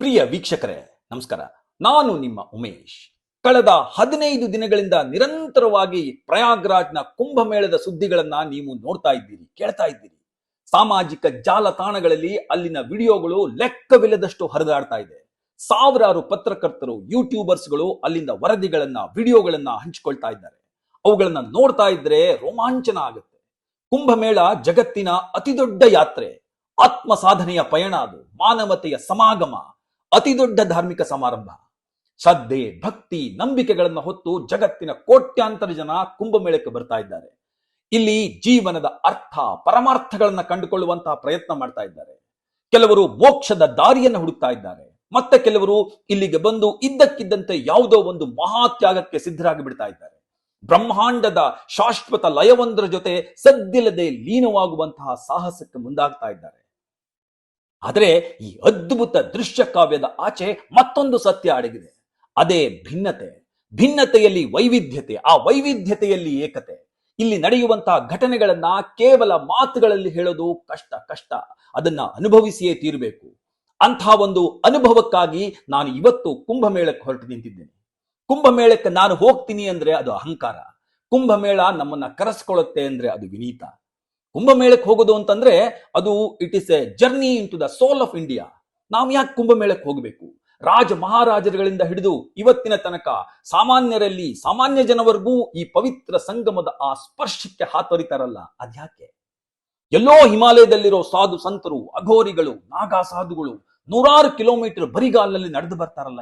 ಪ್ರಿಯ ವೀಕ್ಷಕರೇ ನಮಸ್ಕಾರ. ನಾನು ನಿಮ್ಮ ಉಮೇಶ್. ಕಳೆದ 15 ದಿನಗಳಿಂದ ನಿರಂತರವಾಗಿ ಪ್ರಯಾಗ್ರಾಜ್ನ ಕುಂಭಮೇಳದ ಸುದ್ದಿಗಳನ್ನ ನೀವು ನೋಡ್ತಾ ಇದ್ದೀರಿ, ಕೇಳ್ತಾ ಇದ್ದೀರಿ. ಸಾಮಾಜಿಕ ಜಾಲತಾಣಗಳಲ್ಲಿ ಅಲ್ಲಿನ ವಿಡಿಯೋಗಳು ಲೆಕ್ಕವಿಲ್ಲದಷ್ಟು ಹರಿದಾಡ್ತಾ ಇದೆ. ಸಾವಿರಾರು ಪತ್ರಕರ್ತರು, ಯೂಟ್ಯೂಬರ್ಸ್ಗಳು ಅಲ್ಲಿಂದ ವರದಿಗಳನ್ನ, ವಿಡಿಯೋಗಳನ್ನ ಹಂಚಿಕೊಳ್ತಾ ಇದ್ದಾರೆ. ಅವುಗಳನ್ನ ನೋಡ್ತಾ ಇದ್ರೆ ರೋಮಾಂಚನ ಆಗುತ್ತೆ. ಕುಂಭಮೇಳ ಜಗತ್ತಿನ ಅತಿದೊಡ್ಡ ಯಾತ್ರೆ, ಆತ್ಮ ಸಾಧನೆಯ ಪಯಣ, ಅದು ಮಾನವತೆಯ ಸಮಾಗಮ, ಅತಿ ದೊಡ್ಡ ಧಾರ್ಮಿಕ ಸಮಾರಂಭ. ಶ್ರದ್ಧೆ, ಭಕ್ತಿ, ನಂಬಿಕೆಗಳನ್ನು ಹೊತ್ತು ಜಗತ್ತಿನ ಕೋಟ್ಯಾಂತರ ಜನ ಕುಂಭಮೇಳಕ್ಕೆ ಬರ್ತಾ ಇದ್ದಾರೆ. ಇಲ್ಲಿ ಜೀವನದ ಅರ್ಥ, ಪರಮಾರ್ಥಗಳನ್ನ ಕಂಡುಕೊಳ್ಳುವಂತಹ ಪ್ರಯತ್ನ ಮಾಡ್ತಾ ಇದ್ದಾರೆ. ಕೆಲವರು ಮೋಕ್ಷದ ದಾರಿಯನ್ನು ಹುಡುಕ್ತಾ ಇದ್ದಾರೆ. ಮತ್ತೆ ಕೆಲವರು ಇಲ್ಲಿಗೆ ಬಂದು ಇದ್ದಕ್ಕಿದ್ದಂತೆ ಯಾವುದೋ ಒಂದು ಮಹಾತ್ಯಾಗಕ್ಕೆ ಸಿದ್ಧರಾಗಿ ಬಿಡ್ತಾ ಇದ್ದಾರೆ. ಬ್ರಹ್ಮಾಂಡದ ಶಾಶ್ವತ ಲಯವೊಂದರ ಜೊತೆ ಸದ್ದಿಲ್ಲದೆ ಲೀನವಾಗುವಂತಹ ಸಾಹಸಕ್ಕೆ ಮುಂದಾಗ್ತಾ ಇದ್ದಾರೆ. ಆದರೆ ಈ ಅದ್ಭುತ ದೃಶ್ಯ ಕಾವ್ಯದ ಆಚೆ ಮತ್ತೊಂದು ಸತ್ಯ ಅಡಗಿದೆ. ಅದೇ ಭಿನ್ನತೆ. ಭಿನ್ನತೆಯಲ್ಲಿ ವೈವಿಧ್ಯತೆ, ಆ ವೈವಿಧ್ಯತೆಯಲ್ಲಿ ಏಕತೆ. ಇಲ್ಲಿ ನಡೆಯುವಂತಹ ಘಟನೆಗಳನ್ನ ಕೇವಲ ಮಾತುಗಳಲ್ಲಿ ಹೇಳೋದು ಕಷ್ಟ. ಅದನ್ನ ಅನುಭವಿಸಿಯೇ ತೀರಬೇಕು. ಅಂಥ ಒಂದು ಅನುಭವಕ್ಕಾಗಿ ನಾನು ಇವತ್ತು ಕುಂಭಮೇಳಕ್ಕೆ ಹೊರಟು ನಿಂತಿದ್ದೇನೆ. ಕುಂಭಮೇಳಕ್ಕೆ ನಾನು ಹೋಗ್ತೀನಿ ಅಂದ್ರೆ ಅದು ಅಹಂಕಾರ. ಕುಂಭಮೇಳ ನಮ್ಮನ್ನ ಕರೆಸ್ಕೊಳ್ಳುತ್ತೆ ಅಂದ್ರೆ ಅದು ವಿನೀತ. ಕುಂಭಮೇಳಕ್ಕೆ ಹೋಗೋದು ಅಂತಂದ್ರೆ ಅದು it is a journey into the soul of India. ನಾವು ಯಾಕೆ ಕುಂಭಮೇಳಕ್ಕೆ ಹೋಗಬೇಕು? ರಾಜ ಮಹಾರಾಜರುಗಳಿಂದ ಹಿಡಿದು ಇವತ್ತಿನ ತನಕ ಸಾಮಾನ್ಯರಲ್ಲಿ, ಸಾಮಾನ್ಯ ಜನವರೆಗೂ ಈ ಪವಿತ್ರ ಸಂಗಮದ ಆ ಸ್ಪರ್ಶಕ್ಕೆ ಹಾತೊರಿತಾರಲ್ಲ, ಅದ್ಯಾಕೆ? ಎಲ್ಲೋ ಹಿಮಾಲಯದಲ್ಲಿರೋ ಸಾಧು ಸಂತರು, ಅಘೋರಿಗಳು, ನಾಗಾ ಸಾಧುಗಳು ನೂರಾರು ಕಿಲೋಮೀಟರ್ ಬರಿಗಾಲಲ್ಲಿ ನಡೆದು ಬರ್ತಾರಲ್ಲ,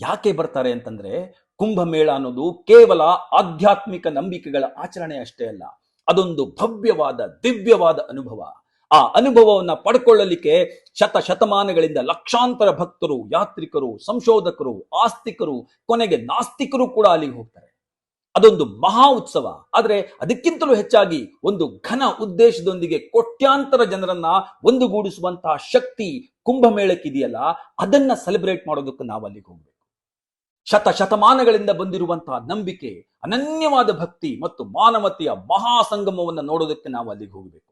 ಯಾಕೆ ಬರ್ತಾರೆ ಅಂತಂದ್ರೆ ಕುಂಭಮೇಳ ಅನ್ನೋದು ಕೇವಲ ಆಧ್ಯಾತ್ಮಿಕ ನಂಬಿಕೆಗಳ ಆಚರಣೆ ಅಷ್ಟೇ ಅಲ್ಲ, ಅದೊಂದು ಭವ್ಯವಾದ, ದಿವ್ಯವಾದ ಅನುಭವ. ಆ ಅನುಭವವನ್ನ ಪಡ್ಕೊಳ್ಳಲಿಕ್ಕೆ ಶತಮಾನಗಳಿಂದ ಲಕ್ಷಾಂತರ ಭಕ್ತರು, ಯಾತ್ರಿಕರು, ಸಂಶೋಧಕರು, ಆಸ್ತಿಕರು, ಕೊನೆಗೆ ನಾಸ್ತಿಕರು ಕೂಡ ಅಲ್ಲಿಗೆ ಹೋಗ್ತಾರೆ. ಅದೊಂದು ಮಹಾ ಉತ್ಸವ. ಆದ್ರೆ ಅದಕ್ಕಿಂತಲೂ ಹೆಚ್ಚಾಗಿ ಒಂದು ಘನ ಉದ್ದೇಶದೊಂದಿಗೆ ಕೋಟ್ಯಾಂತರ ಜನರನ್ನ ಒಂದುಗೂಡಿಸುವಂತಹ ಶಕ್ತಿ ಕುಂಭಮೇಳಕ್ಕಿದೆಯಲ್ಲ, ಅದನ್ನ ಸೆಲೆಬ್ರೇಟ್ ಮಾಡೋದಕ್ಕೆ ನಾವು ಅಲ್ಲಿಗೆ ಹೋಗ್ಬೇಕು. ಶತಮಾನಗಳಿಂದ ಬಂದಿರುವಂತಹ ನಂಬಿಕೆ, ಅನನ್ಯವಾದ ಭಕ್ತಿ ಮತ್ತು ಮಾನವತೆಯ ಮಹಾಸಂಗಮವನ್ನು ನೋಡೋದಕ್ಕೆ ನಾವು ಅಲ್ಲಿಗೆ ಹೋಗಬೇಕು.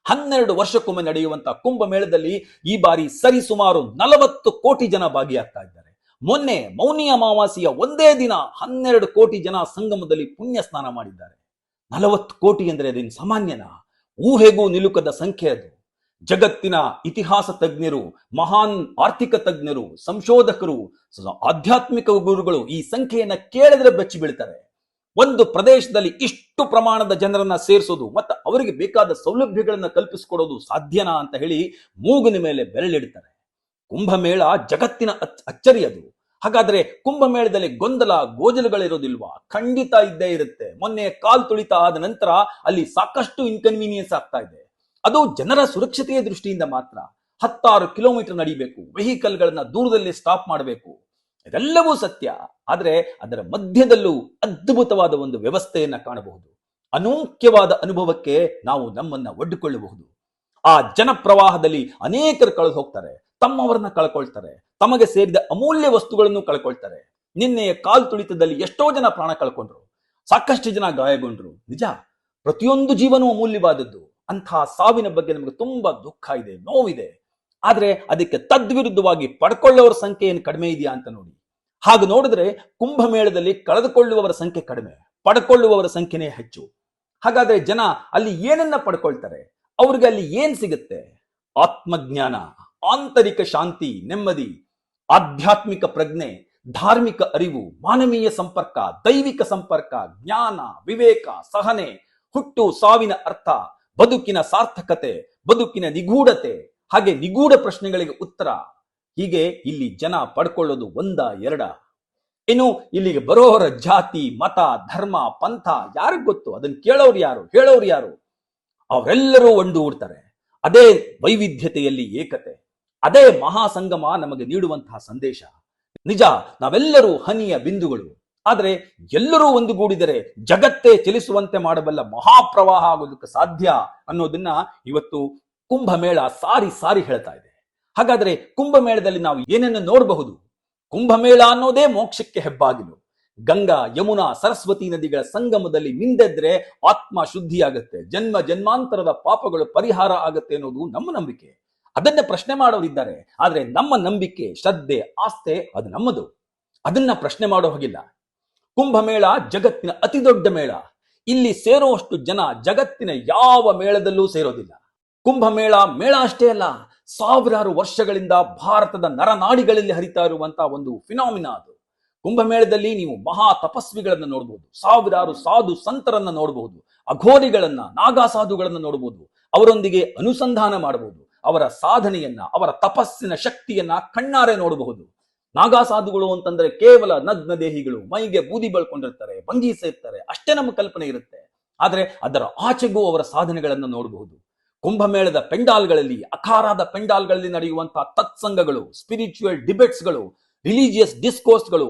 12 ವರ್ಷಕ್ಕೊಮ್ಮೆ ನಡೆಯುವಂತಹ ಕುಂಭಮೇಳದಲ್ಲಿ ಈ ಬಾರಿ ಸರಿಸುಮಾರು 40 ಕೋಟಿ ಜನ ಭಾಗಿಯಾಗ್ತಾ ಇದ್ದಾರೆ. ಮೊನ್ನೆ ಮೌನಿ ಅಮಾವಾಸ್ಯೆಯ ಒಂದೇ ದಿನ 12 ಕೋಟಿ ಜನ ಸಂಗಮದಲ್ಲಿ ಪುಣ್ಯ ಸ್ನಾನ ಮಾಡಿದ್ದಾರೆ. 40 ಕೋಟಿ ಅಂದ್ರೆ ಅದೇನು ಸಾಮಾನ್ಯನಾ? ಊಹೆಗೂ ನಿಲುಕದ ಸಂಖ್ಯೆ ಅದು. ಜಗತ್ತಿನ ಇತಿಹಾಸ ತಜ್ಞರು, ಮಹಾನ್ ಆರ್ಥಿಕ ತಜ್ಞರು, ಸಂಶೋಧಕರು, ಆಧ್ಯಾತ್ಮಿಕ ಗುರುಗಳು ಈ ಸಂಖ್ಯೆಯನ್ನ ಕೇಳಿದ್ರೆ ಬೆಚ್ಚಿ ಬೀಳ್ತಾರೆ. ಒಂದು ಪ್ರದೇಶದಲ್ಲಿ ಇಷ್ಟು ಪ್ರಮಾಣದ ಜನರನ್ನ ಸೇರಿಸೋದು ಮತ್ತು ಅವರಿಗೆ ಬೇಕಾದ ಸೌಲಭ್ಯಗಳನ್ನ ಕಲ್ಪಿಸಿಕೊಡೋದು ಸಾಧ್ಯನಾ ಅಂತ ಹೇಳಿ ಮೂಗಿನ ಮೇಲೆ ಬೆರಳಿಡ್ತಾರೆ. ಕುಂಭಮೇಳ ಜಗತ್ತಿನ ಅಚ್ಚರಿ ಅದು. ಹಾಗಾದ್ರೆ ಕುಂಭಮೇಳದಲ್ಲಿ ಗೊಂದಲ, ಗೋಜಲುಗಳಿರೋದಿಲ್ವಾ? ಖಂಡಿತ ಇದ್ದೇ ಇರುತ್ತೆ. ಮೊನ್ನೆ ಕಾಲ್ ತುಳಿತ ಆದ ನಂತರ ಅಲ್ಲಿ ಸಾಕಷ್ಟು ಇನ್ಕನ್ವೀನಿಯನ್ಸ್ ಆಗ್ತಾ ಇದೆ. ಅದು ಜನರ ಸುರಕ್ಷತೆಯ ದೃಷ್ಟಿಯಿಂದ ಮಾತ್ರ. 16 ಕಿಲೋಮೀಟರ್ ನಡಿಬೇಕು, ವೆಹಿಕಲ್ಗಳನ್ನ ದೂರದಲ್ಲಿ ಸ್ಟಾಪ್ ಮಾಡಬೇಕು, ಇದೆಲ್ಲವೂ ಸತ್ಯ. ಆದ್ರೆ ಅದರ ಮಧ್ಯದಲ್ಲೂ ಅದ್ಭುತವಾದ ಒಂದು ವ್ಯವಸ್ಥೆಯನ್ನ ಕಾಣಬಹುದು. ಅನೂಖ್ಯವಾದ ಅನುಭವಕ್ಕೆ ನಾವು ನಮ್ಮನ್ನ ಒಡ್ಡಿಕೊಳ್ಳಬಹುದು. ಆ ಜನಪ್ರವಾಹದಲ್ಲಿ ಅನೇಕರು ಕಳೆದು ಹೋಗ್ತಾರೆ, ತಮ್ಮವರನ್ನ ಕಳ್ಕೊಳ್ತಾರೆ, ತಮಗೆ ಸೇರಿದ ಅಮೂಲ್ಯ ವಸ್ತುಗಳನ್ನು ಕಳ್ಕೊಳ್ತಾರೆ. ನಿನ್ನೆಯ ಕಾಲ್ ತುಳಿತದಲ್ಲಿ ಎಷ್ಟೋ ಜನ ಪ್ರಾಣ ಕಳ್ಕೊಂಡ್ರು, ಸಾಕಷ್ಟು ಜನ ಗಾಯಗೊಂಡ್ರು. ನಿಜ, ಪ್ರತಿಯೊಂದು ಜೀವನವೂ ಅಮೂಲ್ಯವಾದದ್ದು. ಅಂತಹ ಸಾವಿನ ಬಗ್ಗೆ ನಮಗೆ ತುಂಬಾ ದುಃಖ ಇದೆ, ನೋವಿದೆ. ಆದ್ರೆ ಅದಕ್ಕೆ ತದ್ವಿರುದ್ಧವಾಗಿ ಪಡ್ಕೊಳ್ಳುವವರ ಸಂಖ್ಯೆ ಏನು ಕಡಿಮೆ ಇದೆಯಾ ಅಂತ ನೋಡಿ. ಹಾಗೆ ನೋಡಿದ್ರೆ ಕುಂಭಮೇಳದಲ್ಲಿ ಕಳೆದುಕೊಳ್ಳುವವರ ಸಂಖ್ಯೆ ಕಡಿಮೆ, ಪಡ್ಕೊಳ್ಳುವವರ ಸಂಖ್ಯೆನೇ ಹೆಚ್ಚು. ಹಾಗಾದ್ರೆ ಜನ ಅಲ್ಲಿ ಏನನ್ನ ಪಡ್ಕೊಳ್ತಾರೆ? ಅವ್ರಿಗೆ ಅಲ್ಲಿ ಏನ್ ಸಿಗುತ್ತೆ? ಆತ್ಮಜ್ಞಾನ, ಆಂತರಿಕ ಶಾಂತಿ, ನೆಮ್ಮದಿ, ಆಧ್ಯಾತ್ಮಿಕ ಪ್ರಜ್ಞೆ, ಧಾರ್ಮಿಕ ಅರಿವು, ಮಾನವೀಯ ಸಂಪರ್ಕ, ದೈವಿಕ ಸಂಪರ್ಕ, ಜ್ಞಾನ, ವಿವೇಕ, ಸಹನೆ, ಹುಟ್ಟು ಸಾವಿನ ಅರ್ಥ, ಬದುಕಿನ ಸಾರ್ಥಕತೆ, ಬದುಕಿನ ನಿಗೂಢತೆ, ಹಾಗೆ ನಿಗೂಢ ಪ್ರಶ್ನೆಗಳಿಗೆ ಉತ್ತರ. ಹೀಗೆ ಇಲ್ಲಿ ಜನ ಪಡ್ಕೊಳ್ಳೋದು ಒಂದ ಎರಡ? ಇನ್ನು ಇಲ್ಲಿಗೆ ಬರೋರ ಜಾತಿ, ಮತ, ಧರ್ಮ, ಪಂಥ ಯಾರಿಗ್ ಗೊತ್ತು? ಅದನ್ನ ಕೇಳೋರು ಯಾರು, ಹೇಳೋರು ಯಾರು? ಅವರೆಲ್ಲರೂ ಒಂದುಗೂಡ್ತಾರೆ. ಅದೇ ವೈವಿಧ್ಯತೆಯಲ್ಲಿ ಏಕತೆ, ಅದೇ ಮಹಾಸಂಗಮ ನಮಗೆ ನೀಡುವಂತಹ ಸಂದೇಶ. ನಿಜ, ನಾವೆಲ್ಲರೂ ಹನಿಯ ಬಿಂದುಗಳು. ಆದ್ರೆ ಎಲ್ಲರೂ ಒಂದುಗೂಡಿದರೆ ಜಗತ್ತೇ ಚಲಿಸುವಂತೆ ಮಾಡಬಲ್ಲ ಮಹಾಪ್ರವಾಹ ಆಗೋದಕ್ಕೆ ಸಾಧ್ಯ ಅನ್ನೋದನ್ನ ಇವತ್ತು ಕುಂಭಮೇಳ ಸಾರಿ ಹೇಳ್ತಾ ಇದೆ. ಹಾಗಾದ್ರೆ ಕುಂಭಮೇಳದಲ್ಲಿ ನಾವು ಏನನ್ನು ನೋಡಬಹುದು? ಕುಂಭಮೇಳ ಅನ್ನೋದೇ ಮೋಕ್ಷಕ್ಕೆ ಹೆಬ್ಬಾಗಿಲು. ಗಂಗಾ, ಯಮುನಾ, ಸರಸ್ವತಿ ನದಿಗಳ ಸಂಗಮದಲ್ಲಿ ಮಿಂದೆದ್ರೆ ಆತ್ಮ ಶುದ್ಧಿಯಾಗತ್ತೆ, ಜನ್ಮ ಜನ್ಮಾಂತರದ ಪಾಪಗಳು ಪರಿಹಾರ ಆಗತ್ತೆ ಅನ್ನೋದು ನಮ್ಮ ನಂಬಿಕೆ. ಅದನ್ನ ಪ್ರಶ್ನೆ ಮಾಡೋರಿದ್ದಾರೆ. ಆದ್ರೆ ನಮ್ಮ ನಂಬಿಕೆ, ಶ್ರದ್ಧೆ, ಆಸ್ಥೆ ಅದು ನಮ್ಮದು. ಅದನ್ನ ಪ್ರಶ್ನೆ ಮಾಡೋ ಹಾಗಿಲ್ಲ. ಕುಂಭಮೇಳ ಜಗತ್ತಿನ ಅತಿ ದೊಡ್ಡ ಮೇಳ. ಇಲ್ಲಿ ಸೇರುವಷ್ಟು ಜನ ಜಗತ್ತಿನ ಯಾವ ಮೇಳದಲ್ಲೂ ಸೇರೋದಿಲ್ಲ. ಕುಂಭಮೇಳ ಮೇಳ ಅಷ್ಟೇ ಅಲ್ಲ, ಸಾವಿರಾರು ವರ್ಷಗಳಿಂದ ಭಾರತದ ನರನಾಡಿಗಳಲ್ಲಿ ಹರಿತಾ ಇರುವಂತಹ ಒಂದು ಫಿನಾಮಿನಾ ಅದು. ಕುಂಭಮೇಳದಲ್ಲಿ ನೀವು ಮಹಾ ತಪಸ್ವಿಗಳನ್ನ ನೋಡಬಹುದು, ಸಾವಿರಾರು ಸಾಧು ಸಂತರನ್ನ ನೋಡಬಹುದು, ಅಘೋರಿಗಳನ್ನ, ನಾಗಾ ಸಾಧುಗಳನ್ನ ನೋಡಬಹುದು, ಅವರೊಂದಿಗೆ ಅನುಸಂಧಾನ ಮಾಡಬಹುದು, ಅವರ ಸಾಧನೆಯನ್ನ, ಅವರ ತಪಸ್ಸಿನ ಶಕ್ತಿಯನ್ನ ಕಣ್ಣಾರೆ ನೋಡಬಹುದು. ನಾಗಾ ಸಾಧುಗಳು ಅಂತಂದ್ರೆ ಕೇವಲ ನಗ್ನ ದೇಹಿಗಳು, ಮೈಗೆ ಬೂದಿ ಬಳ್ಕೊಂಡಿರ್ತಾರೆ, ಭಂಗಿ ಸೇರ್ತಾರೆ, ಅಷ್ಟೇ ನಮ್ಮ ಕಲ್ಪನೆ ಇರುತ್ತೆ. ಆದ್ರೆ ಅದರ ಆಚೆಗೂ ಅವರ ಸಾಧನೆಗಳನ್ನ ನೋಡಬಹುದು. ಕುಂಭಮೇಳದ ಪೆಂಡಾಲ್ಗಳಲ್ಲಿ, ಅಖಾರಾದ ಪೆಂಡಾಲ್ಗಳಲ್ಲಿ ನಡೆಯುವಂತಹ ತತ್ಸಂಗಗಳು, ಸ್ಪಿರಿಚುವಲ್ ಡಿಬೇಟ್ಸ್ಗಳು, ರಿಲಿಜಿಯಸ್ ಡಿಸ್ಕೋರ್ಸ್ಗಳು,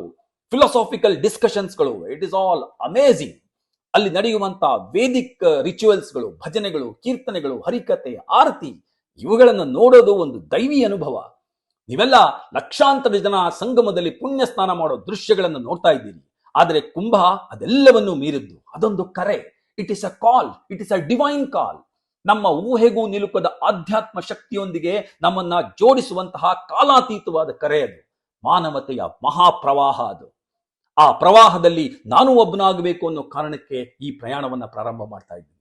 ಫಿಲಾಸಾಫಿಕಲ್ ಡಿಸ್ಕಷನ್ಸ್ಗಳು, ಇಟ್ ಇಸ್ ಆಲ್ ಅಮೇಜಿಂಗ್. ಅಲ್ಲಿ ನಡೆಯುವಂತಹ ವೇದಿಕ್ ರಿಚುವಲ್ಸ್ಗಳು, ಭಜನೆಗಳು, ಕೀರ್ತನೆಗಳು, ಹರಿಕತೆ, ಆರತಿ, ಇವುಗಳನ್ನು ನೋಡೋದು ಒಂದು ದೈವಿ ಅನುಭವ. ನೀವೆಲ್ಲ ಲಕ್ಷಾಂತರ ಜನ ಸಂಗಮದಲ್ಲಿ ಪುಣ್ಯ ಸ್ನಾನ ಮಾಡೋ ದೃಶ್ಯಗಳನ್ನು ನೋಡ್ತಾ ಇದ್ದೀರಿ. ಆದರೆ ಕುಂಭ ಅದೆಲ್ಲವನ್ನೂ ಮೀರಿದ್ದು. ಅದೊಂದು ಕರೆ. It is a call, it is a divine call. ನಮ್ಮ ಊಹೆಗೂ ನಿಲುಕದ ಆಧ್ಯಾತ್ಮ ಶಕ್ತಿಯೊಂದಿಗೆ ನಮ್ಮನ್ನ ಜೋಡಿಸುವಂತಹ ಕಾಲಾತೀತವಾದ ಕರೆ ಅದು. ಮಾನವತೆಯ ಮಹಾಪ್ರವಾಹ ಅದು. ಆ ಪ್ರವಾಹದಲ್ಲಿ ನಾನು ಒಬ್ಬನಾಗಬೇಕು ಅನ್ನೋ ಕಾರಣಕ್ಕೆ ಈ ಪ್ರಯಾಣವನ್ನ ಪ್ರಾರಂಭ ಮಾಡ್ತಾ ಇದ್ದೀನಿ.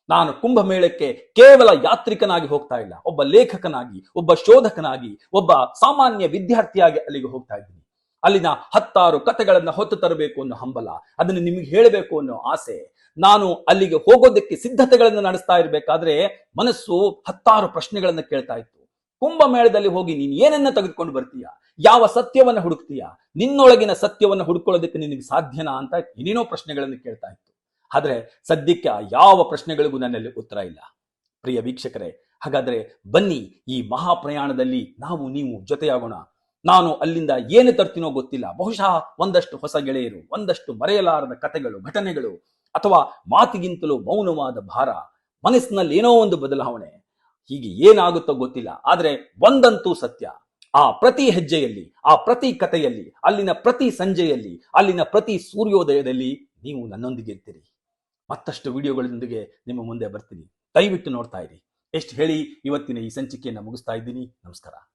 ನಾನು ಕುಂಭಮೇಳಕ್ಕೆ ಕೇವಲ ಯಾತ್ರಿಕನಾಗಿ ಹೋಗ್ತಾ ಇಲ್ಲ, ಒಬ್ಬ ಲೇಖಕನಾಗಿ, ಒಬ್ಬ ಶೋಧಕನಾಗಿ, ಒಬ್ಬ ಸಾಮಾನ್ಯ ವಿದ್ಯಾರ್ಥಿಯಾಗಿ ಅಲ್ಲಿಗೆ ಹೋಗ್ತಾ ಇದ್ದೀನಿ. ಅಲ್ಲಿನ ಹತ್ತಾರು ಕಥೆಗಳನ್ನ ಹೊತ್ತು ತರಬೇಕು ಅನ್ನೋ ಹಂಬಲ, ಅದನ್ನು ನಿಮಗೆ ಹೇಳಬೇಕು ಅನ್ನೋ ಆಸೆ. ನಾನು ಅಲ್ಲಿಗೆ ಹೋಗೋದಕ್ಕೆ ಸಿದ್ಧತೆಗಳನ್ನು ನಡೆಸ್ತಾ ಇರಬೇಕಾದ್ರೆ ಮನಸ್ಸು ಹತ್ತಾರು ಪ್ರಶ್ನೆಗಳನ್ನ ಕೇಳ್ತಾ ಇತ್ತು. ಕುಂಭಮೇಳದಲ್ಲಿ ಹೋಗಿ ನೀನ್ ಏನನ್ನ ತೆಗೆದುಕೊಂಡು ಬರ್ತೀಯ? ಯಾವ ಸತ್ಯವನ್ನ ಹುಡುಕ್ತೀಯ? ನಿನ್ನೊಳಗಿನ ಸತ್ಯವನ್ನ ಹುಡುಕೊಳ್ಳೋದಕ್ಕೆ ನಿನಗೆ ಸಾಧ್ಯನಾ ಅಂತ ಏನೇನೋ ಪ್ರಶ್ನೆಗಳನ್ನು ಕೇಳ್ತಾ ಇತ್ತು. ಆದ್ರೆ ಸದ್ಯಕ್ಕೆ ಆ ಯಾವ ಪ್ರಶ್ನೆಗಳಿಗೂ ನನ್ನಲ್ಲಿ ಉತ್ತರ ಇಲ್ಲ. ಪ್ರಿಯ ವೀಕ್ಷಕರೇ, ಹಾಗಾದ್ರೆ ಬನ್ನಿ ಈ ಮಹಾಪ್ರಯಾಣದಲ್ಲಿ ನಾವು ನೀವು ಜೊತೆಯಾಗೋಣ. ನಾನು ಅಲ್ಲಿಂದ ಏನು ತರ್ತೀನೋ ಗೊತ್ತಿಲ್ಲ. ಬಹುಶಃ ಒಂದಷ್ಟು ಹೊಸ ಗೆಳೆಯರು, ಒಂದಷ್ಟು ಮರೆಯಲಾರದ ಕಥೆಗಳು, ಘಟನೆಗಳು, ಅಥವಾ ಮಾತಿಗಿಂತಲೂ ಮೌನವಾದ ಭಾರ, ಮನಸ್ಸಿನಲ್ಲಿ ಏನೋ ಒಂದು ಬದಲಾವಣೆ. ಹೀಗೆ ಏನಾಗುತ್ತೋ ಗೊತ್ತಿಲ್ಲ. ಆದ್ರೆ ಒಂದಂತೂ ಸತ್ಯ, ಆ ಪ್ರತಿ ಹೆಜ್ಜೆಯಲ್ಲಿ, ಆ ಪ್ರತಿ ಕಥೆಯಲ್ಲಿ, ಅಲ್ಲಿನ ಪ್ರತಿ ಸಂಜೆಯಲ್ಲಿ, ಅಲ್ಲಿನ ಪ್ರತಿ ಸೂರ್ಯೋದಯದಲ್ಲಿ ನೀವು ನನ್ನೊಂದಿಗೆ ಇರ್ತೀರಿ. ಮತ್ತಷ್ಟು ವಿಡಿಯೋಗಳೊಂದಿಗೆ ನಿಮ್ಮ ಮುಂದೆ ಬರ್ತೀನಿ. ದಯವಿಟ್ಟು ನೋಡ್ತಾ ಇರಿ. ಎಷ್ಟು ಹೇಳಿ ಇವತ್ತಿನ ಈ ಸಂಚಿಕೆಯನ್ನು ಮುಗಿಸ್ತಾ ಇದ್ದೀನಿ. ನಮಸ್ಕಾರ.